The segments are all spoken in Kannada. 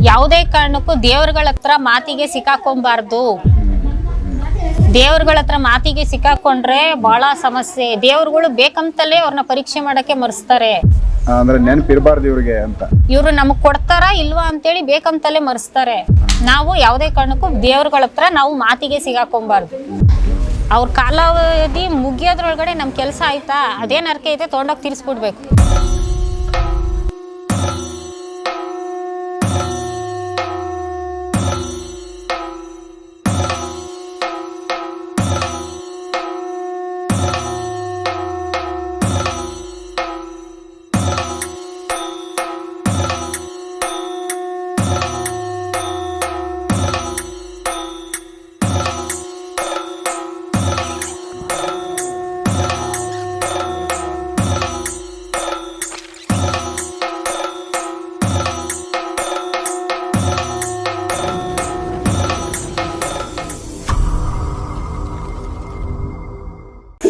ಯಾವುದೇ ಕಾರಣಕ್ಕೂ ದೇವರುಗಳ ಹತ್ರ ಮಾತಿಗೆ ಸಿಕ್ಕಾಕೊಂಬಾರ್ದು. ದೇವರುಗಳ ಹತ್ರ ಮಾತಿಗೆ ಸಿಕ್ಕಾಕೊಂಡ್ರೆ ಬಹಳ ಸಮಸ್ಯೆ. ದೇವರುಗಳು ಬೇಕಂತಲೇ ಅವ್ರನ್ನ ಪರೀಕ್ಷೆ ಮಾಡಕ್ಕೆ ಮರೆಸ್ತಾರೆ. ಅಂದ್ರೆ ನೆನಪಿರಬಾರ್ದು ಇವ್ರಿಗೆ ಅಂತ. ಇವ್ರು ನಮಗ್ ಕೊಡ್ತಾರ ಇಲ್ವಾ ಅಂತೇಳಿ ಬೇಕಂತಲೇ ಮರೆಸ್ತಾರೆ. ನಾವು ಯಾವುದೇ ಕಾರಣಕ್ಕೂ ದೇವರುಗಳ ಹತ್ರ ನಾವು ಮಾತಿಗೆ ಸಿಗಾಕೊಂಬಾರ್ದು. ಅವ್ರ ಕಾಲಾವಧಿ ಮುಗಿಯೋದ್ರೊಳಗಡೆ ನಮ್ ಕೆಲಸ ಆಯ್ತಾ, ಅದೇನ್ ಅರ್ಕೆ ಐತೆ ತೊಗೊಂಡೋಗಿ ತೀರಿಸ್ಬಿಡ್ಬೇಕು.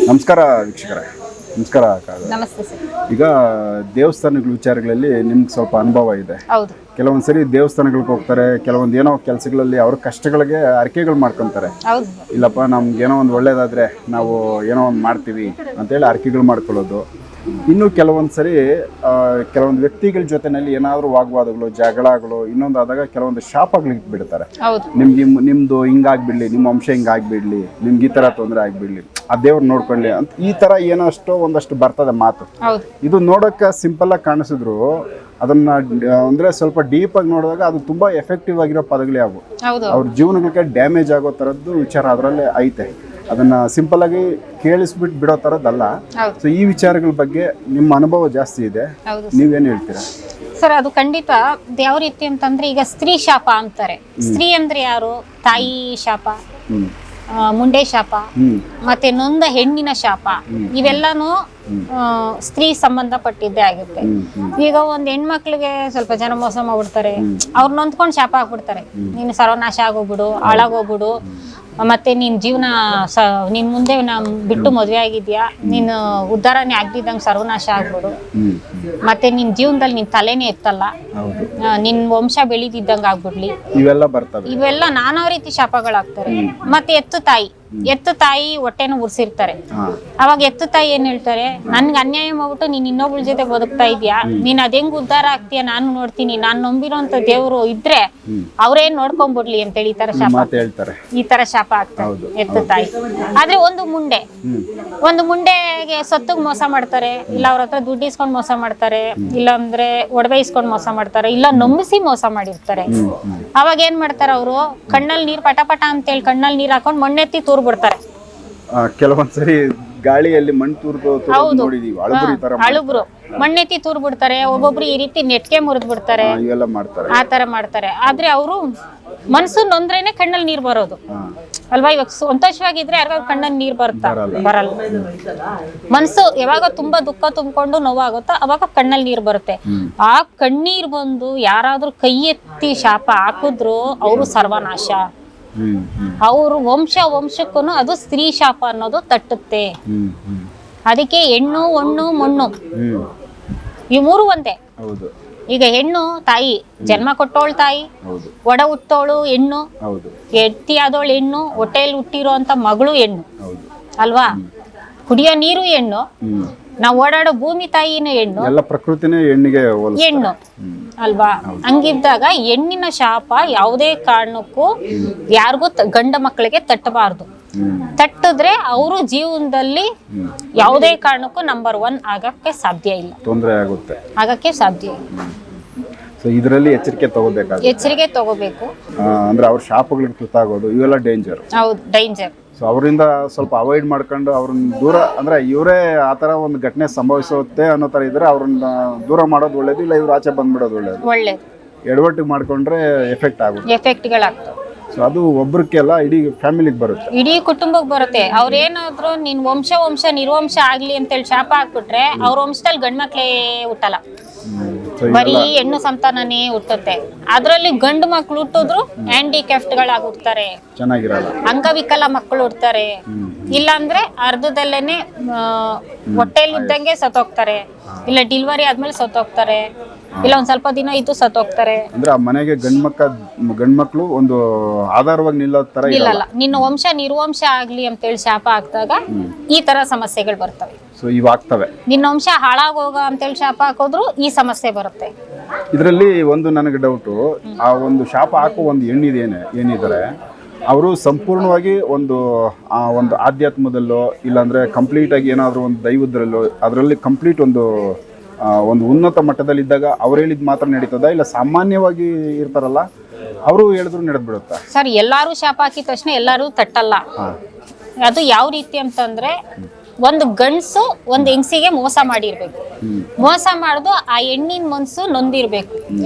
ನಮಸ್ಕಾರ ವೀಕ್ಷಕರೇ. ನಮಸ್ಕಾರ. ನಮಸ್ತೆ ಸರ್. ಈಗ ದೇವಸ್ಥಾನಗಳ ವಿಚಾರಗಳಲ್ಲಿ ನಿಮ್ಗೆ ಸ್ವಲ್ಪ ಅನುಭವ ಇದೆ. ಹೌದು. ಕೆಲವೊಂದ್ಸರಿ ದೇವಸ್ಥಾನಗಳಿಗೆ ಹೋಗ್ತಾರೆ, ಕೆಲವೊಂದು ಏನೋ ಕೆಲಸಗಳಲ್ಲಿ ಅವ್ರ ಕಷ್ಟಗಳಿಗೆ ಅರಿಕೆಗಳು ಮಾಡ್ಕೊಂತಾರೆ. ಹೌದು. ಇಲ್ಲಪ್ಪ ನಮ್ಗೆ ಏನೋ ಒಂದು ಒಳ್ಳೇದಾದ್ರೆ ನಾವು ಏನೋ ಒಂದು ಮಾಡ್ತೀವಿ ಅಂತೇಳಿ ಅರಿಕೆಗಳು ಮಾಡ್ಕೊಳ್ಳೋದು. ಇನ್ನು ಕೆಲವೊಂದ್ಸರಿ ಕೆಲವೊಂದು ವ್ಯಕ್ತಿಗಳ ಜೊತೆನಲ್ಲಿ ಏನಾದರೂ ವಾಗ್ವಾದಗಳು, ಜಗಳಗಳು, ಇನ್ನೊಂದಾದಾಗ ಕೆಲವೊಂದು ಶಾಪಗಳಿಗೆ ಬಿಡ್ತಾರೆ. ನಿಮ್ದು ಹಿಂಗಾಗ್ಬಿಡ್ಲಿ, ನಿಮ್ಮ ವಂಶ ಹಿಂಗಾಗ್ಬಿಡ್ಲಿ, ನಿಮ್ಗೆ ಈ ತರ ತೊಂದರೆ ಆಗ್ಬಿಡ್ಲಿ, ಆ ದೇವ್ರು ನೋಡ್ಕೊಳ್ಳಿ ಅಂತ ಈ ತರ ಏನೋ ಒಂದಷ್ಟು ಬರ್ತದೆ ಮಾತು. ಇದು ನೋಡೋಕೆ ಸಿಂಪಲ್ ಆಗಿ ಕಾಣಿಸಿದ್ರು ಅದನ್ನ ಅಂದ್ರೆ ಸ್ವಲ್ಪ ಡೀಪ್ ಆಗಿ ನೋಡಿದಾಗ ಅದು ತುಂಬಾ ಎಫೆಕ್ಟಿವ್ ಆಗಿರೋ ಪದಗಳೇ ಅವು. ಅವ್ರ ಜೀವನಗಳಿಗೆ ಡ್ಯಾಮೇಜ್ ಆಗೋ ತರದ್ದು ವಿಚಾರ ಅದರಲ್ಲೇ ಐತೆ. ಅದನ್ನ ಸಿಂಪಲ್ ಆಗಿ ಕೇಳಿಸ್ಬಿಟ್ಟು ಬಿಡೋ ತರದ್ದಲ್ಲ. ಸೊ ಈ ವಿಚಾರಗಳ ಬಗ್ಗೆ ನಿಮ್ಮ ಅನುಭವ ಜಾಸ್ತಿ ಇದೆ, ನೀವೇನ್ ಹೇಳ್ತೀರಾ? ಸರ್, ಅದು ಖಂಡಿತ ಯಾವ ರೀತಿ ಅಂತಂದ್ರೆ, ಈಗ ಸ್ತ್ರೀ ಶಾಪ ಅಂತಾರೆ. ಸ್ತ್ರೀ ಅಂದ್ರೆ ಯಾರು? ತಾಯಿ ಶಾಪ, ಮುಂಡೆ ಶಾಪ, ಮತ್ತೆ ನೊಂದ ಹೆಣ್ಣಿನ ಶಾಪ, ಇವೆಲ್ಲಾನು ಸ್ತ್ರೀ ಸಂಬಂಧಪಟ್ಟಿದ್ದೇ ಆಗುತ್ತೆ. ಈಗ ಒಂದ್ ಹೆಣ್ಮಕ್ಳಿಗೆ ಸ್ವಲ್ಪ ಜನ ಮೋಸ ಮಾಡ್ಬಿಡ್ತಾರೆ, ಅವ್ರು ನೊಂದ್ಕೊಂಡ್ ಶಾಪ ಹಾಕ್ಬಿಡ್ತಾರೆ. ನೀನು ಸರ್ವನಾಶ ಆಗೋಗ್ಬಿಡು, ಹಾಳಾಗೋಗ್ಬಿಡು, ಮತ್ತೆ ನಿನ್ ಜೀವನ ನಿನ್ ಮುಂದೆ ಬಿಟ್ಟು ಮದ್ವೆ ಆಗಿದ್ಯಾ, ನೀನು ಉದ್ಧಾರನೇ ಆಗ್ದಿದ್ದಂಗೆ ಸರ್ವನಾಶ ಆಗ್ಬಿಡು, ಮತ್ತೆ ನಿನ್ ಜೀವನದಲ್ಲಿ ನಿನ್ ತಲೆನೇ ಎತ್ತಲ್ಲ, ನಿನ್ ವಂಶ ಬೆಳಿದಿದ್ದಂಗೆ ಆಗ್ಬಿಡ್ಲಿ, ಇವೆಲ್ಲ ನಾನಾ ರೀತಿ ಶಾಪಗಳಾಗ್ತಾರೆ. ಮತ್ತೆ ಎತ್ತು ತಾಯಿ ಹೊಟ್ಟೆನ ಉರ್ಸಿರ್ತಾರೆ. ಅವಾಗ ಎತ್ತು ತಾಯಿ ಏನ್ ಹೇಳ್ತಾರೆ, ನನ್ಗೆ ಅನ್ಯಾಯ ಮಾಡ್ಬಿಟ್ಟು ನೀನ್ ಇನ್ನೊಬ್ಳ ಜೊತೆ ಬದುಕ್ತಾ ಇದ್ಯಾ, ನೀನ್ ಅದೇಂಗ್ ಉದ್ಧಾರ ಆಗ್ತೀಯ ನಾನು ನೋಡ್ತೀನಿ, ನಾನ್ ನಂಬಿರೋಂತ ದೇವ್ರು ಇದ್ರೆ ಅವ್ರೇನ್ ನೋಡ್ಕೊಂಡ್ಬಿಡ್ಲಿ ಅಂತೇಳಿ ಈ ತರ ಶಾಪ ಆಗ್ತಾರೆ ಎತ್ತು ತಾಯಿ. ಆದ್ರೆ ಒಂದು ಮುಂಡೆಗೆ ಸೊತ್ತಿಗೆ ಮೋಸ ಮಾಡ್ತಾರೆ, ಇಲ್ಲ ಅವ್ರ ಹತ್ರ ದುಡ್ಡು ಇಸ್ಕೊಂಡ್ ಮೋಸ ಮಾಡ್ತಾರೆ, ಇಲ್ಲ ಅಂದ್ರೆ ಒಡವೆ ಇಸ್ಕೊಂಡ್ ಮೋಸ ಮಾಡ್ತಾರೆ, ಇಲ್ಲ ನಂಬಿಸಿ ಮೋಸ ಮಾಡಿರ್ತಾರೆ. ಅವಾಗ ಏನ್ ಮಾಡ್ತಾರ ಅವರು, ಕಣ್ಣಲ್ಲಿ ನೀರ್ ಪಟ ಪಟ ಅಂತೇಳಿ ಕಣ್ಣಲ್ಲಿ ನೀರ್ ಹಾಕೊಂಡ್ ಮಣ್ಣೆತ್ತಿ ತೂರ್ ಬಿಡ್ತಾರೆ. ಕೆಲವೊಂದ್ಸರಿ ಗಾಳಿಯಲ್ಲಿ ಮಣ್ಣು ತೂರ್ದು ಅಳುಬ್ರು ಮಣ್ಣೆತ್ತಿ ತೂರ್ ಬಿಡ್ತಾರೆ. ಒಬ್ಬೊಬ್ರು ಈ ರೀತಿ ನೆಟ್ಗೆ ಮುರಿದ್ ಬಿಡ್ತಾರೆ, ಆ ತರ ಮಾಡ್ತಾರೆ. ಆದ್ರೆ ಅವರು ಮನ್ಸು ನೊಂದ್ರೇನೆ ಕಣ್ಣಲ್ಲಿ ನೀರ್ ಬರೋದು ಅಲ್ವಾ? ಇವಾಗ ಸಂತೋಷವಾಗಿದ್ರೆ ಯಾರಿಗ ಕಣ್ಣಲ್ಲಿ ನೀರ್ ಬರಲ್ಲ. ಮನ್ಸು ಯಾವಾಗ ತುಂಬಾ ದುಃಖ ತುಂಬಿಕೊಂಡು ನೋವಾಗುತ್ತೋ ಅವಾಗ ಕಣ್ಣಲ್ಲಿ ನೀರ್ ಬರುತ್ತೆ. ಆ ಕಣ್ಣೀರ್ ಬಂದು ಯಾರಾದ್ರೂ ಕೈ ಎತ್ತಿ ಶಾಪ ಹಾಕಿದ್ರು ಅವರು ಸರ್ವನಾಶ. ಅವ್ರ ವಂಶಕ್ಕೂ ಅದು ಸ್ತ್ರೀ ಶಾಪ ಅನ್ನೋದು ತಟ್ಟುತ್ತೆ. ಅದಕ್ಕೆ ಹೆಣ್ಣು, ಹೊಣ್ಣು, ಮಣ್ಣು ಈ ಮೂರು ಒಂದೇ. ಈಗ ಹೆಣ್ಣು ತಾಯಿ, ಜನ್ಮ ಕೊಟ್ಟೋಳು ತಾಯಿ, ಒಡ ಹುಟ್ಟೋಳು ಹೆಣ್ಣು, ಹೆಂಡತಿಯಾದವಳು ಹೆಣ್ಣು, ಹೊಟ್ಟೆಯಲ್ಲಿ ಹುಟ್ಟಿರೋ ಅಂತ ಮಗಳು ಹೆಣ್ಣು ಅಲ್ವಾ? ಕುಡಿಯೋ ನೀರು ಹೆಣ್ಣು, ನಾವು ಓಡಾಡೋ ಭೂಮಿ ತಾಯಿನೂ ಹೆಣ್ಣು, ಎಲ್ಲ ಪ್ರಕೃತಿನೇ ಹೆಣ್ಣು ಅಲ್ವಾ? ಹಂಗಿದ್ದಾಗ ಹೆಣ್ಣಿನ ಶಾಪ ಯಾವುದೇ ಕಾರಣಕ್ಕೂ ಯಾರಿಗೂ ಗಂಡ ಮಕ್ಕಳಿಗೆ ತಟ್ಟಬಾರ್ದು. ತಟ್ಟಿದ್ರೆ ಅವರು ಜೀವನದಲ್ಲಿ ಯಾವುದೇ ಕಾರಣಕ್ಕೂ ನಂಬರ್ 1 ಆಗಕ್ಕೆ ಸಾಧ್ಯ ಇಲ್ಲ, ತೊಂದರೆ ಆಗಕ್ಕೆ ಸಾಧ್ಯ ಇಲ್ಲ. ಇದರಲ್ಲಿ ಎಚ್ಚರಿಕೆ ತಗೋಬೇಕು. ಅಂದ್ರೆ ಅವ್ರ ಶಾಪಗಳಿಗೆ ತುತ್ತಾಗೋದು ಇವೆಲ್ಲ ಡೇಂಜರ್. ಹೌದು, ಡೇಂಜರ್. ಸೊ ಅವರಿಂದ ಸ್ವಲ್ಪ ಅವಾಯ್ಡ್ ಮಾಡ್ಕೊಂಡು ಅವ್ರನ್ನ ದೂರ, ಅಂದ್ರೆ ಇವರೇ ಆತರ ಒಂದು ಘಟನೆ ಸಂಭವಿಸುತ್ತೆ ಅನ್ನೋ ತರ ಇದ್ರೆ ಅವ್ರನ್ನ ದೂರ ಮಾಡೋದು ಒಳ್ಳೇದು, ಇಲ್ಲ ಇವ್ರು ಆಚೆ ಬಂದ್ಬಿಡೋದು ಒಳ್ಳೇದು. ಎಡವಟ್ಟಿಗೆ ಮಾಡ್ಕೊಂಡ್ರೆ ಎಫೆಕ್ಟ್ಗಳಾಗ್ತವೆ. ಸೊ ಅದು ಒಬ್ರಿಗೆಲ್ಲ ಇಡೀ ಫ್ಯಾಮಿಲಿಗೆ ಬರುತ್ತೆ, ಇಡೀ ಕುಟುಂಬಕ್ಕೆ ಬರುತ್ತೆ. ಅವ್ರೇನಾದ್ರು ನಿನ್ ವಂಶ ನಿರ್ವಂಶ ಆಗ್ಲಿ ಅಂತೇಳಿ ಶಾಪ ಹಾಕ್ಬಿಟ್ರೆ ಅವ್ರ ವಂಶದಲ್ಲಿ ಗಂಡ್ಮಕ್ಳೇ ಹುಟ್ಟಲ್ಲ, ಬರೀ ಹೆಣ್ಣು ಸಂತಾನನೇ ಹುಟ್ಟುತ್ತೆ. ಅದ್ರಲ್ಲಿ ಗಂಡು ಮಕ್ಳು ಹುಟ್ಟಿದ್ರು ಹ್ಯಾಂಡಿಕ್ಯಾಫ್ಟ್ಗಳಾಗಿ ಹುಡ್ತಾರೆ, ಅಂಗವಿಕಲ ಮಕ್ಕಳು ಹುಡ್ತಾರೆ, ಇಲ್ಲಾಂದ್ರೆ ಅರ್ಧದಲ್ಲೇನೆ ಹೊಟ್ಟೆಲಿದ್ದಂಗೆ ಸತ್ತೋಗ್ತಾರೆ, ಇಲ್ಲ ಡೆಲಿವರಿ ಆದ್ಮೇಲೆ ಸತ್ತೋಗ್ತಾರೆ. ಇಲ್ಲ ಒಂದ್ ಸ್ವಲ್ಪ ದಿನ ಇದ್ದು ಸತ್ತೋಗ್ತಾರೆ. ಅಂದ್ರೆ ಆ ಮನೆಗೆ ಗಂಡ್ಮಕ್ಳು ಒಂದು ಆಧಾರವಾಗಿ ನಿಲ್ಲೋ ತರ ಇಲ್ಲ ನಿನ್ನ ವಂಶ ನಿರ್ವಂಶ ಆಗ್ಲಿ ಅಂತೇಳಿ ಶಾಪ ಹಾಕಿದಾಗ ಈ ತರ ಸಮಸ್ಯೆಗಳು ಬರ್ತವೆ. ಸೊ ಇವಾಗ್ತವೆ. ನಿನ್ನ ವಂಶ ಹಾಳಾಗೋಗ ಅಂತೇಳಿ ಶಾಪ ಹಾಕೋದ್ರು ಈ ಸಮಸ್ಯೆ ಬರುತ್ತೆ. ಇದರಲ್ಲಿ ಒಂದು ನನಗೆ ಡೌಟು, ಆ ಒಂದು ಶಾಪ ಹಾಕೋ ಒಂದು ಏನಿದ್ದಾರೆ ಅವರು ಸಂಪೂರ್ಣವಾಗಿ ಒಂದು ಆಧ್ಯಾತ್ಮದಲ್ಲೋ ಇಲ್ಲಾಂದ್ರೆ ಕಂಪ್ಲೀಟ್ ಆಗಿ ಏನಾದರೂ ಒಂದು ದೈವದ್ರಲ್ಲೋ ಅದರಲ್ಲಿ ಕಂಪ್ಲೀಟ್ ಒಂದು ಉನ್ನತ ಮಟ್ಟದಲ್ಲಿದ್ದಾಗ ಅವ್ರು ಹೇಳಿದ್ ಮಾತ್ರ ನಡೀತದ, ಇಲ್ಲ ಸಾಮಾನ್ಯವಾಗಿ ಇರ್ತಾರಲ್ಲ ಅವರು ಹೇಳಿದ್ರು ನಡೆದ್ ಬಿಡುತ್ತಾ? ಸರ್, ಎಲ್ಲಾರು ಶಾಪ ಹಾಕಿದ ತಕ್ಷಣ ಎಲ್ಲಾರು ತಟ್ಟಲ್ಲ. ಅದು ಯಾವ ರೀತಿ ಅಂತಂದ್ರೆ, ಒಂದು ಗಂಡ್ಸು ಒಂದು ಹೆಂಗಸಿಗೆ ಮೋಸ ಮಾಡಿರ್ಬೇಕು. ಮೋಸ ಮಾಡುದು ಆ ಹೆಣ್ಣಿನ ಮನ್ಸು ನೊಂದಿರ್ಬೇಕು,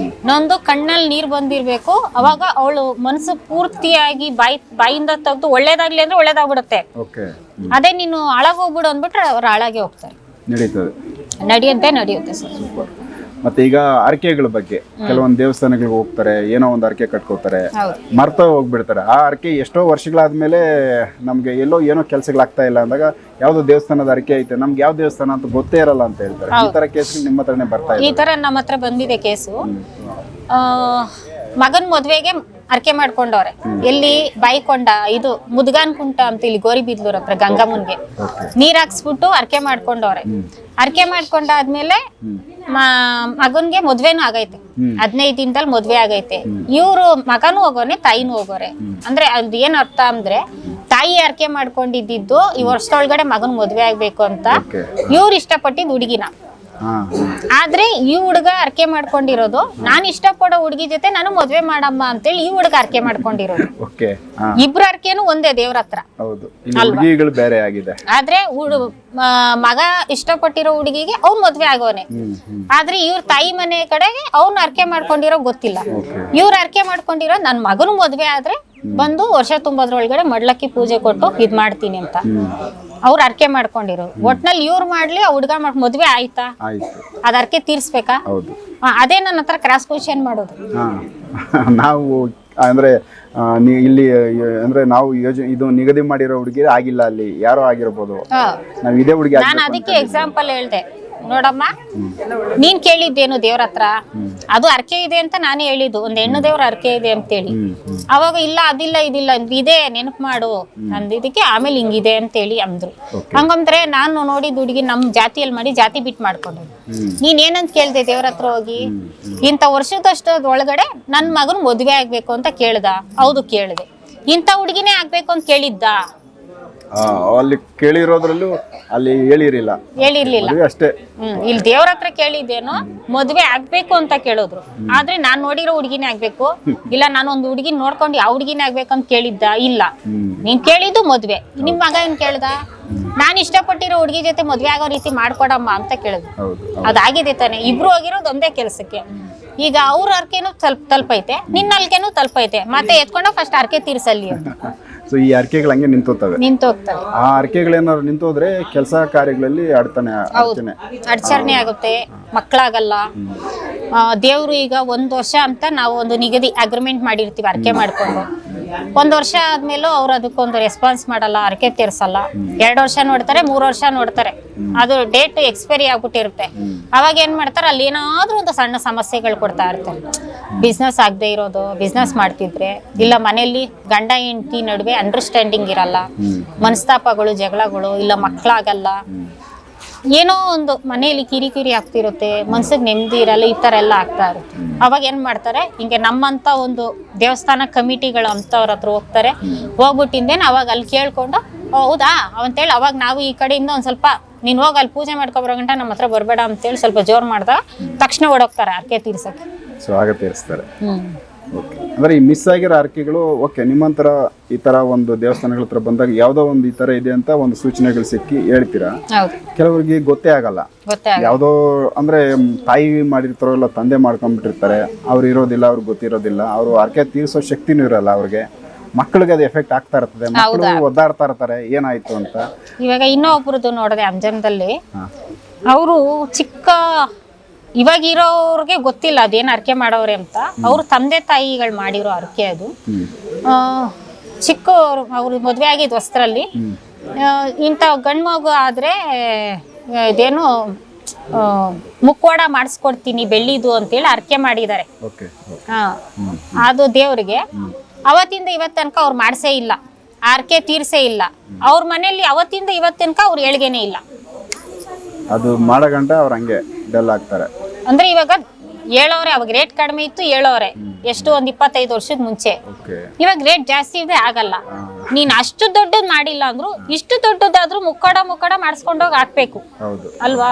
ನೊಂದು ಕಣ್ಣಲ್ಲಿ ನೀರ್ ಬಂದಿರ್ಬೇಕು. ಅವಾಗ ಅವಳು ಮನ್ಸು ಪೂರ್ತಿಯಾಗಿ ಬಾಯಿಂದ ತೆಗೆದು ಒಳ್ಳೇದಾಗ್ಲಿ ಅಂದ್ರೆ ಒಳ್ಳೇದಾಗ್ಬಿಡುತ್ತೆ. ಅದೇ ನೀನು ಹಾಳಾಗೋಗ್ಬಿಡು ಅಂದ್ಬಿಟ್ರೆ ಅವ್ರು ಹಾಳಾಗೆ ಹೋಗ್ತಾರೆ. ನಡೆಯುತ್ತೆ ಸರ್. ಮತ್ತೆ ಈಗ ಅರ್ಕೆಗಳ ಬಗ್ಗೆ ಕೆಲವೊಂದು ದೇವಸ್ಥಾನಗಳಿಗೆ ಹೋಗ್ತಾರೆ, ಏನೋ ಒಂದು ಅರ್ಕೆ ಕಟ್ಕೋತಾರೆ, ಮರ್ತ ಹೋಗ್ಬಿಡ್ತಾರೆ. ಆ ಅರ್ಕೆ ಎಷ್ಟೋ ವರ್ಷಗಳಾದ್ಮೇಲೆ ನಮ್ಗೆ ಎಲ್ಲೋ ಏನೋ ಕೆಲ್ಸಗಳಾಗ್ತಾ ಇಲ್ಲ ಅಂದಾಗ ಯಾವ್ದೋ ದೇವಸ್ಥಾನದ ಅರ್ಕೆ ಐತೆ, ನಮ್ಗೆ ಯಾವ ದೇವಸ್ಥಾನ ಅಂತ ಗೊತ್ತೇ ಇರಲ್ಲ ಅಂತ ಹೇಳ್ತಾರೆ. ಈ ತರ ಕೇಸ್ ನಿಮ್ಮ ಹತ್ರನೇ ಬರ್ತಾ ಇದೆ? ಈ ತರ ನಮ್ಮ ಹತ್ರ ಬಂದಿದೆ ಕೇಸು. ಮಗನ್ ಮದ್ವೆಗೆ ಅರ್ಕೆ ಮಾಡ್ಕೊಂಡವ್ರೆ. ಎಲ್ಲಿ ಬಾಯಿಕೊಂಡ ಇದು ಮುದ್ಗಾನ್ ಕುಂಟ ಅಂತ ಇಲ್ಲಿ ಗೋರಿಬಿದ್ಲೂರ್ ಹತ್ರ ಗಂಗಮ್ಮನ್ಗೆ ನೀರ್ ಹಾಕ್ಸ್ಬಿಟ್ಟು ಅರ್ಕೆ ಮಾಡ್ಕೊಂಡವ್ರೆ. ಅರ್ಕೆ ಮಾಡ್ಕೊಂಡಾದ್ಮೇಲೆ ಮಗನ್ಗೆ ಮದ್ವೆನೂ ಆಗೈತೆ. 15 ದಿನದಲ್ಲಿ ಮದ್ವೆ ಆಗೈತೆ. ಇವ್ರು ಮಗನೂ ಹೋಗೋನೆ, ತಾಯಿನೂ ಹೋಗೋರೆ. ಅಂದ್ರೆ ಅದ್ ಏನ್ ಅರ್ಥ ಅಂದ್ರೆ, ತಾಯಿ ಅರ್ಕೆ ಮಾಡ್ಕೊಂಡಿದ್ದು ಈ ವರ್ಷದೊಳಗಡೆ ಮಗನ್ ಮದ್ವೆ ಆಗ್ಬೇಕು ಅಂತ ಇವ್ರು ಇಷ್ಟಪಟ್ಟಿದ್ ಹುಡುಗಿನ. ಆದ್ರೆ ಈ ಹುಡುಗ ಅರ್ಕೆ ಮಾಡ್ಕೊಂಡಿರೋದು ನಾನ್ ಇಷ್ಟಪಡೋ ಹುಡುಗಿ ಜೊತೆ ನಾನು ಮದ್ವೆ ಮಾಡಮ್ಮ ಅಂತೇಳಿ ಈ ಹುಡುಗ ಅರ್ಕೆ ಮಾಡ್ಕೊಂಡಿರೋದು. ಇಬ್ರು ಅರ್ಕೆನು ಒಂದೇ ದೇವ್ರ ಹತ್ರ. ಬೇರೆ ಆಗಿದೆ. ಆದ್ರೆ ಮಗ ಇಷ್ಟಪಟ್ಟಿರೋ ಹುಡುಗಿಗೆ ಅವ್ನ್ ಮದ್ವೆ ಆಗೋನೆ. ಆದ್ರೆ ಇವ್ರ ತಾಯಿ ಮನೆ ಕಡೆಗೆ ಅವ್ನ ಅರ್ಕೆ ಮಾಡ್ಕೊಂಡಿರೋ ಗೊತ್ತಿಲ್ಲ. ಇವ್ರ ಅರ್ಕೆ ಮಾಡ್ಕೊಂಡಿರೋ ನನ್ ಮಗನು ಮದ್ವೆ ಆದ್ರೆ ಬಂದು ವರ್ಷ ತುಂಬದ್ರೊಳಗಡೆ ಮಡ್ಲಕ್ಕಿ ಪೂಜೆ ಕೊಟ್ಟು ಇದ್ ಮಾಡ್ತೀನಿ ಅಂತ ಅವ್ರ ಅರ್ಕೆ ಮಾಡ್ಕೊಂಡಿರೋ. ಒಟ್ನಲ್ಲಿ ಇವ್ರು ಮಾಡ್ಲಿ, ಆ ಹುಡ್ಗ ಮದ್ವೆ ಆಯ್ತಾ, ಅದ್ ಅರ್ಕೆ ತೀರ್ಸ್ಬೇಕಾ? ಅದೇ ನನ್ನ ಹತ್ರ ಕ್ರಾಸ್ ಕ್ವಶನ್ ಮಾಡೋದು. ನಾವು ಅಂದ್ರೆ ಇಲ್ಲಿ ಅಂದ್ರೆ ನಾವು ಇದು ನಿಗದಿ ಮಾಡಿರೋ ಹುಡುಗಿ ಆಗಿಲ್ಲ, ಅಲ್ಲಿ ಯಾರೋ ಆಗಿರ್ಬೋದು. ನಾವ್ ಇದೇ ಹುಡುಗಿ. ನಾನು ಅದಕ್ಕೆ ಎಕ್ಸಾಂಪಲ್ ಹೇಳ್ದೆ, ನೋಡಮ್ಮ ನೀನ್ ಕೇಳಿದ್ದೇನು ದೇವ್ರ ಹತ್ರ, ಅದು ಅರ್ಕೆ ಇದೆ ಅಂತ ನಾನೇ ಹೇಳಿದ್ದು, ಒಂದ್ ಹೆಣ್ಣು ದೇವ್ರ ಅರ್ಕೆ ಇದೆ ಅಂತೇಳಿ. ಅವಾಗ ಇಲ್ಲ ಅದಿಲ್ಲ ಇದಿಲ್ಲ ಇದೆ ನೆನಪು ಮಾಡು ಅಂದಿದ್ದಕ್ಕೆ ಆಮೇಲೆ ಹಿಂಗಿದೆ ಅಂತೇಳಿ ಅಂದ್ರು. ಹಂಗಂದ್ರೆ ನಾನು ನೋಡಿದ ಹುಡುಗಿ ನಮ್ ಜಾತಿಯಲ್ಲಿ ಮಾಡಿ ಜಾತಿ ಬಿಟ್ ಮಾಡ್ಕೊಂಡು ನೀನ್ ಏನಂತ ಕೇಳ್ದೆ ದೇವ್ರ ಹತ್ರ ಹೋಗಿ, ಇಂಥ ವರ್ಷದಷ್ಟೊಳಗಡೆ ನನ್ ಮಗನ್ ಮದ್ವೆ ಆಗ್ಬೇಕು ಅಂತ ಕೇಳ್ದ? ಹೌದು ಕೇಳ್ದೆ. ಇಂಥ ಹುಡುಗಿನೇ ಆಗ್ಬೇಕು ಅಂತ ಕೇಳಿದ್ದ? ಅಲ್ಲಿ ಕೇಳಿರೋದ್ರಲ್ಲೂ ಅಲ್ಲಿ ಹೇಳಿರ್ಲಿಲ್ಲ ಅಷ್ಟೇ. ಇಲ್ಲಿ ದೇವ್ರ ಹತ್ರ ಕೇಳಿದ್ದೇನೋ ಮದ್ವೆ ಆಗ್ಬೇಕು ಅಂತ ಕೇಳಿದ್ರು. ಆದ್ರೆ ನಾನ್ ನೋಡಿರೋ ಹುಡುಗಿನೇ ಆಗ್ಬೇಕು, ಇಲ್ಲ ನಾನು ಒಂದು ಹುಡುಗಿ ನೋಡ್ಕೊಂಡು ಯಾವ ಹುಡುಗಿನೇ ಆಗ್ಬೇಕು ಅಂತ ಕೇಳಿದ್ದ? ಇಲ್ಲ. ನೀನ್ ಕೇಳಿದ್ದು ಮದ್ವೆ. ನಿಮ್ ಮಗ ಏನ್ ಕೇಳ್ದ? ನಾನ್ ಇಷ್ಟಪಟ್ಟಿರೋ ಹುಡುಗಿ ಜೊತೆ ಮದ್ವೆ ಆಗೋ ರೀತಿ ಮಾಡ್ಕೊಡಮ್ಮ ಅಂತ ಕೇಳಿದ್ರು. ಅದಾಗಿದೆ ತಾನೆ. ಇಬ್ರು ಹೋಗಿರೋದು ಒಂದೇ ಕೆಲ್ಸಕ್ಕೆ. ಈಗ ಅವ್ರ ಅರ್ಕೆನೂ ತಲುಪೈತೆ, ನಿನ್ನ ಅರ್ಕೆನೂ ತಲುಪೈತೆ. ಮತ್ತೆ ಎತ್ಕೊಂಡ ಫಸ್ಟ್ ಅರ್ಕೆ ತೀರ್ಸಲ್ಲಿ ಅಂತ. ಸೊ ಈ ಅರ್ಕೆಗಳು ಹಂಗೆ ನಿಂತೋಗ್ತವೆ. ಆ ಅರ್ಕೆಗಳೇನಾದ್ರು ನಿಂತೋದ್ರೆ ಕೆಲಸ ಕಾರ್ಯಗಳಲ್ಲಿ ಅಡಚಣೆ ಆಗುತ್ತೆ, ಮಕ್ಕಳಾಗಲ್ಲ. ದೇವ್ರು ಈಗ 1 ವರ್ಷ ಅಂತ ನಾವು ಒಂದು ನಿಗದಿ ಅಗ್ರಿಮೆಂಟ್ ಮಾಡಿರ್ತೀವಿ ಅರ್ಕೆ ಮಾಡ್ಕೊಂಡು. 1 ವರ್ಷ ಆದ್ಮೇಲೂ ಅವ್ರು ಅದಕ್ಕೊಂದು ರೆಸ್ಪಾನ್ಸ್ ಮಾಡಲ್ಲ, ಅರ್ಕೆ ತೀರ್ಸಲ್ಲ. 2 ವರ್ಷ ನೋಡ್ತಾರೆ, 3 ವರ್ಷ ನೋಡ್ತಾರೆ. ಅದು ಡೇಟ್ ಎಕ್ಸ್ಪೈರಿ ಆಗ್ಬಿಟ್ಟಿರುತ್ತೆ. ಅವಾಗ ಏನ್ ಮಾಡ್ತಾರೆ, ಅಲ್ಲಿ ಏನಾದ್ರೂ ಒಂದು ಸಣ್ಣ ಸಮಸ್ಯೆಗಳು ಕೊಡ್ತಾ ಇರ್ತಾರೆ. ಬಿಸ್ನೆಸ್ ಆಗದೆ ಇರೋದು, ಬಿಸ್ನೆಸ್ ಮಾಡ್ತಿದ್ರೆ, ಇಲ್ಲ ಮನೆಯಲ್ಲಿ ಗಂಡ ಹೆಂಡತಿ ನಡುವೆ ಅಂಡರ್ಸ್ಟ್ಯಾಂಡಿಂಗ್ ಇರಲ್ಲ, ಮನಸ್ತಾಪಗಳು, ಜಗಳಗಳು, ಇಲ್ಲ ಮಕ್ಕಳಾಗಲ್ಲ, ಏನೋ ಒಂದು ಮನೆಯಲ್ಲಿ ಕಿರಿಕಿರಿ ಆಗ್ತಿರುತ್ತೆ, ಮನ್ಸಿಗೆ ನೆಮ್ಮದಿ ಇರಲ್ಲ, ಈ ತರ ಎಲ್ಲ ಆಗ್ತಾ ಇರುತ್ತೆ. ಅವಾಗ ಏನ್ ಮಾಡ್ತಾರೆ, ಹಿಂಗೆ ನಮ್ಮಂತ ಒಂದು ದೇವಸ್ಥಾನ ಕಮಿಟಿಗಳು ಅಂತವ್ರ ಹತ್ರ ಹೋಗ್ತಾರೆ. ಹೋಗ್ಬಿಟ್ಟಿಂದೇನು ಅವಾಗ ಅಲ್ಲಿ ಕೇಳ್ಕೊಂಡು, ಹೌದಾ ಅಂತೇಳಿ ಅವಾಗ ನಾವು ಈ ಕಡೆಯಿಂದ ಒಂದ್ ಸ್ವಲ್ಪ ನೀನ್ ಹೋಗಿ ಅಲ್ಲಿ ಪೂಜೆ ಮಾಡ್ಕೊಬರೋ ಗಂಟ ನಮ್ಮ ಹತ್ರ ಬರ್ಬೇಡ ಅಂತೇಳಿ ಸ್ವಲ್ಪ ಜೋರ್ ಮಾಡ್ದಾಗ ತಕ್ಷಣ ಓಡೋಗ್ತಾರೆ ಅರ್ಕೆ ತೀರ್ಸಕ್ಕೆ. ಸೊ ಆಗ ತೀರಿಸ್ತಾರೆ. ಅಂದ್ರೆ ಈ ಮಿಸ್ ಆಗಿರೋ ಅರ್ಕೆಗಳು ಓಕೆ, ನಿಮ್ಮಂತರ ಈ ತರ ಒಂದು ದೇವಸ್ಥಾನಗಳ ಹತ್ರ ಬಂದಾಗ ಯಾವ್ದೋ ಒಂದು ಈ ತರ ಇದೆ ಅಂತ ಒಂದು ಸೂಚನೆಗಳು ಸಿಕ್ಕಿ ಹೇಳ್ತೀರಾ. ಕೆಲವರಿಗೆ ಗೊತ್ತೇ ಆಗಲ್ಲ. ಯಾವ್ದೋ ಅಂದ್ರೆ ತಾಯಿ ಮಾಡಿರ್ತಾರೋ ಇಲ್ಲ ತಂದೆ ಮಾಡ್ಕೊಂಡ್ಬಿಟ್ಟಿರ್ತಾರೆ, ಅವ್ರು ಇರೋದಿಲ್ಲ, ಅವ್ರಿಗೆ ಗೊತ್ತಿರೋದಿಲ್ಲ, ಅವ್ರು ಅರ್ಕೆ ತೀರ್ಸೋ ಶಕ್ತಿನೂ ಇರಲ್ಲ ಅವ್ರಿಗೆ. ಮಕ್ಕಳಿಗೆ ಅದು ಎಫೆಕ್ಟ್ ಆಗ್ತಾ ಇರ್ತದೆ, ಮಕ್ಕಳು ಒದ್ದಾಡ್ತಾ ಇರ್ತಾರೆ ಏನಾಯ್ತು ಅಂತ. ಇವಾಗ ಇನ್ನೊಬ್ರದ್ದು ನೋಡಿದೆ ಅಂಜನದಲ್ಲಿ, ಅವರು ಚಿಕ್ಕ ಇವಾಗ ಇರೋರ್ಗೆ ಗೊತ್ತಿಲ್ಲ ಅದೇನ್ ಅರ್ಕೆ ಮಾಡೋರೆ ಅಂತ. ಅವ್ರ ತಂದೆ ತಾಯಿಗಳು ಮಾಡಿರೋ ಅರ್ಕೆ ಅದು. ಚಿಕ್ಕವರು ಅವ್ರು ಮದ್ವೆ ಆಗಿದ್ ವಸ್ತ್ರಲ್ಲಿ ಇಂಥ ಗಂಡು ಮಗು ಆದ್ರೆ ಇದೇನು ಮುಕ್ಕೋಡ ಮಾಡಿಸ್ಕೊಡ್ತೀನಿ ಬೆಳ್ಳಿದು ಅಂತೇಳಿ ಅರ್ಕೆ ಮಾಡಿದ್ದಾರೆ. ಓಕೆ. ಹಾ, ಅದು ದೇವ್ರಿಗೆ ಅವತ್ತಿಂದ ಇವತ್ತು ತನಕ ಅವ್ರು ಮಾಡ್ಸೇ ಇಲ್ಲ, ಅರ್ಕೆ ತೀರ್ಸೇ ಇಲ್ಲ. ಅವ್ರ ಮನೆಯಲ್ಲಿ ಅವತ್ತಿಂದ ಇವತ್ತು ತನಕ ಅವ್ರು ಏಳ್ಗೆನೇ ಇಲ್ಲ. ಅದು ಮಾಡೋ ಗಂಟ ಅವ್ರು ಹಂಗೆ ಡಲ್ ಆಗ್ತಾರೆ. ಅಂದ್ರೆ ಇವಾಗ ಹೇಳೋರೆ, ಅವಾಗ ರೇಟ್ ಕಡಿಮೆ ಇತ್ತು ಹೇಳೋರೆ, ಎಷ್ಟು ಒಂದ್ 25 ವರ್ಷದ ಮುಂಚೆ. ಇವಾಗ ರೇಟ್ ಜಾಸ್ತಿ ಇದೆ, ಆಗಲ್ಲ. ನೀನ್ ಅಷ್ಟು ದೊಡ್ಡದ್ ಮಾಡಿಲ್ಲ ಅಂದ್ರು ಇಷ್ಟು ದೊಡ್ಡದಾದ್ರೂ ಮುಕ್ಕೋಡ ಮಾಡಿಸ್ಕೊಂಡೋಗಿ ಹಾಕ್ಬೇಕು ಅಲ್ವಾ.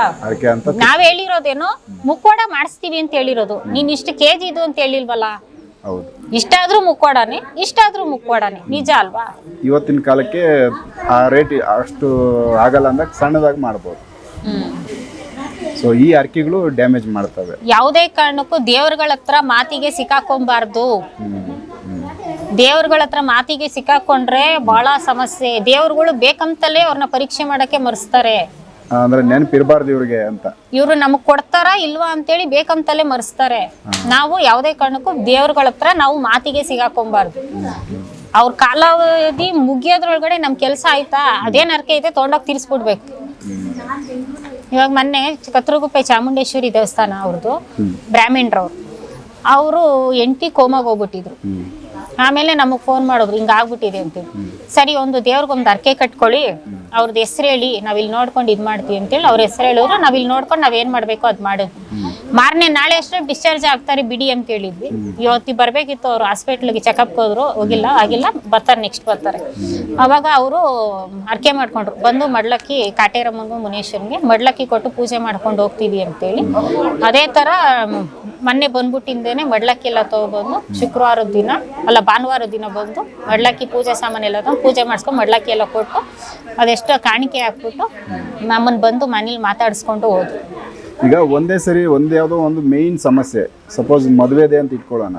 ನಾವ್ ಹೇಳಿರೋದೇನೋ ಮುಕ್ಕೋಡ ಮಾಡಿಸ್ತೀವಿ ಅಂತ ಹೇಳಿರೋದು, ನೀನ್ ಇಷ್ಟು ಕೆಜಿ ಇದು ಅಂತ ಹೇಳಿಲ್ವಲ್ಲ. ಇಷ್ಟಾದ್ರೂ ಮುಕ್ಕೋಡನೆ, ಇಷ್ಟಾದ್ರೂ ಮುಕ್ಕೋಡನೆ, ನಿಜ ಅಲ್ವಾ. ಇವತ್ತಿನ ಕಾಲಕ್ಕೆ ಆ ರೇಟ್ ಅಷ್ಟು ಆಗಲ್ಲ ಅಂದಾಗ ಸಣ್ಣದಾಗಿ ಮಾಡ್ಬೋದು. ಸೊ ಈ ಅರ್ಕಿಗಳು ಡ್ಯಾಮೇಜ್ ಮಾಡ್ತವೆ. ಯಾವುದೇ ಕಾರಣಕ್ಕೂ ದೇವ್ರಗಳ ಹತ್ರ ಮಾತಿಗೆ ಸಿಕ್ಕಾಕೊಂಬಾರ್ದು. ದೇವ್ರಗಳ ಹತ್ರ ಮಾತಿಗೆ ಸಿಕ್ಕಾಕೊಂಡ್ರೆ ಬಹಳ ಸಮಸ್ಯೆ. ದೇವ್ರುಗಳು ಬೇಕಂತಲೇ ಅವ್ರನ್ನ ಪರೀಕ್ಷೆ ಮಾಡಕ್ಕೆ ಮರೆಸ್ತಾರೆ. ಅಂದ್ರೆ ನೆನಪಿರಬಾರ್ದು ಇವ್ರಿಗೆ ಅಂತ. ಇವ್ರು ನಮಗ್ ಕೊಡ್ತಾರಾ ಇಲ್ವಾ ಅಂತೇಳಿ ಬೇಕಂತಲೇ ಮರೆಸ್ತಾರೆ. ನಾವು ಯಾವುದೇ ಕಾರಣಕ್ಕೂ ದೇವ್ರಗಳ ಹತ್ರ ನಾವು ಮಾತಿಗೆ ಸಿಗಾಕೊಂಬಾರ್ದು. ಅವ್ರ ಕಾಲಾವಧಿ ಮುಗಿಯೋದ್ರೊಳಗಡೆ ನಮ್ ಕೆಲ್ಸ ಆಯ್ತಾ, ಅದೇನ್ ಅರ್ಕೆ ಐತೆ ತೊಗೊಂಡೋಗಿ ತೀರ್ಸ್ಬಿಡ್ಬೇಕು. ಇವಾಗ ಮೊನ್ನೆ ಕತ್ರಗುಪ್ಪೆ ಚಾಮುಂಡೇಶ್ವರಿ ದೇವಸ್ಥಾನ ಅವ್ರದ್ದು, ಬ್ರಾಹ್ಮಣರವ್ರು, ಅವರು ಹೆಂಡತಿ ಕೋಮಾಗ ಹೋಗ್ಬಿಟ್ಟಿದ್ರು. ಆಮೇಲೆ ನಮಗ್ ಫೋನ್ ಮಾಡಿದ್ರು, ಹಿಂಗ ಆಗ್ಬಿಟ್ಟಿದೆ ಅಂತೇಳಿ. ಸರಿ, ಒಂದು ದೇವ್ರಿಗೊಂದು ಅರ್ಕೆ ಕಟ್ಕೊಳ್ಳಿ, ಅವ್ರದ್ದು ಹೆಸರು ಹೇಳಿ, ನಾವಿಲ್ಲಿ ನೋಡ್ಕೊಂಡು ಇದ್ ಮಾಡ್ತೀವಿ ಅಂತೇಳಿ ಅವ್ರ ಹೆಸರು ಹೇಳಿದ್ರು. ನಾವಿಲ್ಲಿ ನೋಡ್ಕೊಂಡು ನಾವೇನ್ ಮಾಡ್ಬೇಕು ಅದ್ ಮಾಡಿದ್ವಿ. ನಾಳೆ ಅಷ್ಟೇ ಡಿಸ್ಚಾರ್ಜ್ ಆಗ್ತಾರೆ ಬಿಡಿ ಅಂತ ಹೇಳಿದ್ವಿ. ಇವತ್ತಿ ಬರ್ಬೇಕಿತ್ತು, ಅವ್ರು ಹಾಸ್ಪಿಟ್ಲಿಗೆ ಚೆಕಪ್ ಹೋದ್ರು, ಹೋಗಿಲ್ಲ, ಆಗಿಲ್ಲ, ಬರ್ತಾರೆ, ನೆಕ್ಸ್ಟ್ ಬರ್ತಾರೆ. ಅವಾಗ ಅವರು ಅರ್ಕೆ ಮಾಡ್ಕೊಂಡ್ರು, ಬಂದು ಮಡ್ಲಕ್ಕಿ ಕಾಟೇರಮ್ಮಂಗು ಮುನೇಶ್ವರ್ಗೆ ಮಡ್ಲಕ್ಕಿ ಕೊಟ್ಟು ಪೂಜೆ ಮಾಡ್ಕೊಂಡು ಹೋಗ್ತೀವಿ ಅಂತೇಳಿ. ಅದೇ ತರ ಮೊನ್ನೆ ಬಂದ್ಬಿಟ್ಟಿಂದೇನೆ ಮಡ್ಲಕ್ಕಿ ಎಲ್ಲ ತಗೊಬಂದು ಶುಕ್ರವಾರದ ದಿನ ಅಲ್ಲ ಭಾನುವಾರದ ದಿನ ಬಂದು ಮಡ್ಲಕ್ಕಿ ಪೂಜೆ ಸಾಮಾನೆಲ್ಲ ತಂದು ಪೂಜೆ ಮಾಡಿಸ್ಕೊಂಡು ಮಡ್ಲಕ್ಕಿ ಎಲ್ಲ ಕೊಟ್ಟು ಅದೆಷ್ಟೋ ಕಾಣಿಕೆ ಹಾಕ್ಬಿಟ್ಟು ನಮ್ಮನ್ನ ಬಂದು ಮನೇಲಿ ಮಾತಾಡಿಸ್ಕೊಂಡು ಹೋದ್ರು. ಈಗ ಒಂದೇ ಸರಿ ಯಾವುದೋ ಒಂದು ಮೇಯ್ನ್ ಸಮಸ್ಯೆ, ಸಪೋಸ್ ಮದುವೆದೆ ಅಂತ ಇಟ್ಕೊಳ್ಳೋಣ,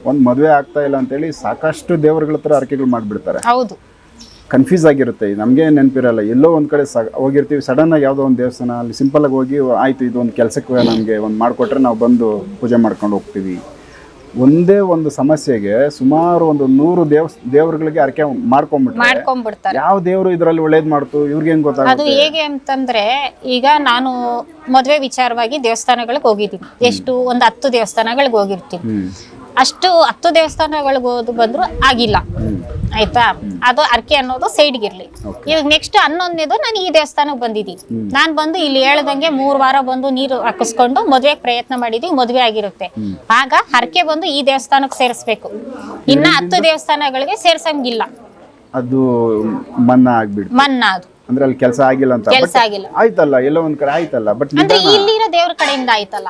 ಒಂದು ಮದುವೆ ಆಗ್ತಾ ಇಲ್ಲ ಅಂತೇಳಿ ಸಾಕಷ್ಟು ದೇವರುಗಳ ಹತ್ರ ಅರ್ಕೆಗಳು ಮಾಡಿಬಿಡ್ತಾರೆ. ಹೌದು, ಕನ್ಫ್ಯೂಸ್ ಆಗಿರುತ್ತೆ. ನಮಗೆ ನೆನಪಿರಲ್ಲ, ಎಲ್ಲೋ ಒಂದು ಕಡೆ ಹೋಗಿರ್ತೀವಿ, ಸಡನ್ನಾಗಿ ಯಾವುದೋ ಒಂದು ದೇವಸ್ಥಾನ, ಅಲ್ಲಿ ಸಿಂಪಲ್ಲಾಗಿ ಹೋಗಿ ಆಯಿತು ಇದೊಂದು ಕೆಲಸಕ್ಕೆ ನಮಗೆ ಒಂದು ಮಾಡಿಕೊಟ್ರೆ ನಾವು ಬಂದು ಪೂಜೆ ಮಾಡ್ಕೊಂಡು ಹೋಗ್ತೀವಿ. ಒಂದೇ ಒಂದು ಸಮಸ್ಯೆಗೆ ಸುಮಾರು ಒಂದು 100 ದೇವರುಗಳಿಗೆ ಅರ್ಕೆ ಮಾಡ್ಕೊಂಡ್ಬಿಡ್ತಾರೆ. ಯಾವ ದೇವರು ಇದರಲ್ಲಿ ಒಳ್ಳೇದು ಮಾಡ್ತು, ಇವ್ರಿಗೆ ಹೆಂಗ್ ಗೊತ್ತಾಗುತ್ತೆ? ಅದು ಹೇಗೆ ಅಂತಂದ್ರೆ, ಈಗ ನಾನು ಮದುವೆ ವಿಚಾರವಾಗಿ ದೇವಸ್ಥಾನಗಳಿಗೆ ಹೋಗಿದ್ದೀನಿ. ಎಷ್ಟು ಒಂದು 10 ದೇವಸ್ಥಾನಗಳಿಗೆ ಹೋಗಿರ್ತೀನಿ. ಅಷ್ಟು 10 ದೇವಸ್ಥಾನಗಳಿಗೆ ಹೋದು ಬಂದ್ರು ಆಗಿಲ್ಲ, ಆಯ್ತಾ. ಅದು ಅರ್ಕೆ ಅನ್ನೋದು ಸೈಡ್ಗಿರ್ಲಿ. ಇವಾಗ ನೆಕ್ಸ್ಟ್ 11ನೇದು ನಾನು ಈ ದೇವಸ್ಥಾನಕ್ಕೆ ಬಂದಿದ್ದೀನಿ. ನಾನ್ ಬಂದು ಇಲ್ಲಿ ಹೇಳ್ದಂಗೆ 3 ವಾರ ಬಂದು ನೀರು ಹಾಕಿಸ್ಕೊಂಡು ಮದುವೆಗೆ ಪ್ರಯತ್ನ ಮಾಡಿದೀವಿ, ಮದುವೆ ಆಗಿರುತ್ತೆ. ಆಗ ಹರಕೆ ಬಂದು ಈ ದೇವಸ್ಥಾನಕ್ಕೆ ಸೇರಿಸ್ಬೇಕು. ಇನ್ನ 10 ದೇವಸ್ಥಾನಗಳಿಗೆ ಸೇರ್ಸಂಗಿಲ್ಲ, ಅದು ಮನ್ನಾ ಆಗ್ಬಿಡು. ಮನ್ನಾ ಅದು ಅಂದ್ರೆ ಅಲ್ಲಿ ಕೆಲಸ ಆಗಿಲ್ಲ ಅಂತ. ಕೆಲಸ ಆಗಿಲ್ಲ ಆಯ್ತಲ್ಲ, ಎಲ್ಲೋ ಒಂದ್ ಕಡೆ ಆಯ್ತಲ್ಲ, ಬಟ್ ಅಂದ್ರೆ ಇಲ್ಲಿರೋ ದೇವ್ರ ಕಡೆಯಿಂದ ಆಯ್ತಲ್ಲ.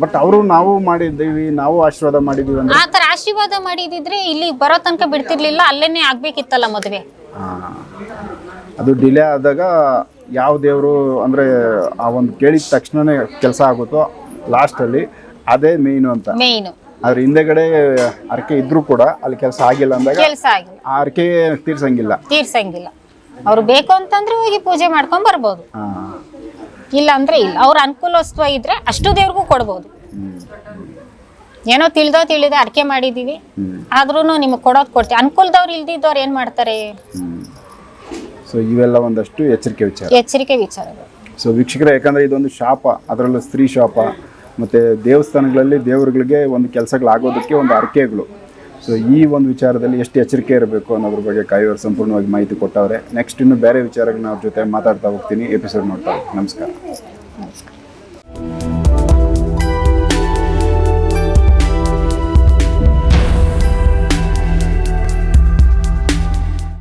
ಬಟ್ ಅವರು ನಾವು ಮಾಡಿದ್ದೀವಿ, ನಾವು ಆಶೀರ್ವಾದ ಮಾಡಿದೀವಿ ಅಂದ್ರೆ ಆ ತರ ಆಶೀರ್ವಾದ ಮಾಡಿದಿದ್ರೆ ಇಲ್ಲಿ ಬರೋ ತನಕ ಬಿಡ್ತಿರ್ಲಿಲ್ಲ, ಅಲ್ಲೇನೆ ಆಗ್ಬೇಕಿತ್ತಲ್ಲ ಮದುವೆ. ಅದು ಡಿಲೇ ಆದಾಗ ಯಾವ ದೇವರು ಅಂದ್ರೆ ಆ ಒಂದು ಕೇಳಿದ ತಕ್ಷಣನೇ ಕೆಲಸ ಆಗುತ್ತೋ ಲಾಸ್ಟ್ ಅಲ್ಲಿ, ಅದೇ ಮೇಯ್ನು ಅಂತ. ಮೇಯ್ನು. ಆದ್ರೆ ಹಿಂದೆಗಡೆ ಅರ್ಕೆ ಇದ್ರೂ ಕೂಡ ಅಲ್ಲಿ ಕೆಲಸ ಆಗಿಲ್ಲ ಅಂದಾಗ ಕೆಲಸ ಆಗಿಲ್ಲ, ಆ ಅರ್ಕೆ ತೀರ್ಸಂಗಿಲ್ಲ. ಅವ್ರು ಬೇಕು ಅಂತಂದ್ರೆ ಹೋಗಿ ಪೂಜೆ ಮಾಡ್ಕೊಂಡ್ ಬರ್ಬೋದು, ಇಲ್ಲ ಅಂದ್ರೆ ಇಲ್ಲ. ಅವ್ರ ಅನುಕೂಲಸ್ತ್ವ ಇದ್ರೆ ಅಷ್ಟು ದೇವ್ರಿಗೂ ಕೊಡ್ಬೋದು. ಏನೋ ತಿಳಿದ ಅರ್ಕೆ ಮಾಡಿದೀವಿ, ಆದ್ರೂ ನಿಮಗೆ ಕೊಡೋದು ಕೊಡ್ತೀವಿ. ಅನುಕೂಲದವ್ರು ಇಲ್ದಿದ್ದವ್ರು ಏನ್ ಮಾಡ್ತಾರೆ? ಸೊ ಇವೆಲ್ಲ ಒಂದಷ್ಟು ಎಚ್ಚರಿಕೆ ವಿಚಾರಗಳು. ಸೊ ವೀಕ್ಷಕರೇ, ಯಾಕಂದ್ರೆ ಇದೊಂದು ಶಾಪ, ಅದರಲ್ಲೂ ಸ್ತ್ರೀ ಶಾಪ, ಮತ್ತೆ ದೇವಸ್ಥಾನಗಳಲ್ಲಿ ದೇವರುಗಳಿಗೆ ಒಂದು ಕೆಲಸಗಳಾಗೋದಕ್ಕೆ ಒಂದು ಅರ್ಕೆಗಳು. ಸೊ ಈ ಒಂದು ವಿಚಾರದಲ್ಲಿ ಎಷ್ಟು ಎಚ್ಚರಿಕೆ ಇರಬೇಕು ಅನ್ನೋದ್ರ ಬಗ್ಗೆ ಕಾಯಿಯವರು ಸಂಪೂರ್ಣವಾಗಿ ಮಾಹಿತಿ ಕೊಟ್ಟವ್ರೆ. ನೆಕ್ಸ್ಟ್ ಇನ್ನು ಬೇರೆ ವಿಚಾರಗಳನ್ನ ಅವ್ರ ಜೊತೆ ಮಾತಾಡ್ತಾ ಹೋಗ್ತೀನಿ, ಎಪಿಸೋಡ್ ನೋಡ್ತಾ. ನಮಸ್ಕಾರ.